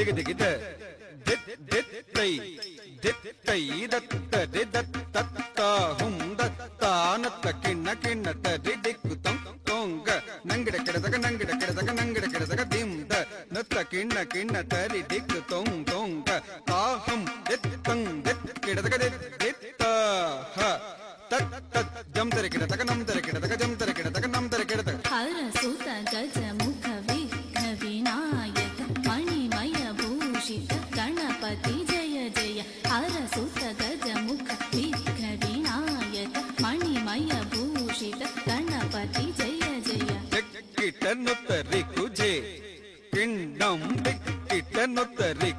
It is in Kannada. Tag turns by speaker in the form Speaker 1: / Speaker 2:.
Speaker 1: ದಿಗ ದಿಗಿದ ದಿತ್ತೈ ದಿತ್ತೈ ದತ್ತ ದಿದತ್ತ ಹುಂ ದತ್ತ ನತ್ತ ಕಿಣ್ಣ ಕಿಣ್ಣತ್ತ ದಿಕ್ಕು ತಂ ತೊಂಗ ನಂಗಿಡ ಕೆಡದಗ ನಂಗಿಡ ಕೆಡದಗ ನಂಗಿಡ ಕೆಡದಗ ದಿಂದ ನತ್ತ ಕಿಣ್ಣ ಕಿಣ್ಣ ತರಿ ದಿಕ್ಕು ತೊಂ ತೊಂಗ ತಾಹಂ ದಿತ್ತಂ ದಿತ್ ಕೆಡದಗ ದಿತ್ತ ಹ ತತ್ ತತ್ ಜಂತರೆ ಕೆಡದಗ ನಂತರೆ ಕೆಡದಗ ಜಂತರೆ ಕೆಡದಗ ನಂತರೆ ಕೆಡದಗ
Speaker 2: ಹರ ಸುತ ಗಜ ಮುಖ ವಿಘ್ನ ವಿನಾಯಕ ಮಣಿಮಯ ಭೂಷಿತ ಗಣಪತಿ ಜಯ ಜಯ ಹರ ಸುತ ಗಜ ಮುಖ ವಿಘ್ನ ವಿನಾಯಕ ಮಣಿಮಯ ಭೂಷಿತ ಗಣಪತಿ ಜಯ ಜಯ
Speaker 1: ಕಿಟ್ಟನುತ್ತರಿ ಕುಜೆ ಕಿಂಡಂ ಕಿಟ್ಟನುತ್ತರಿ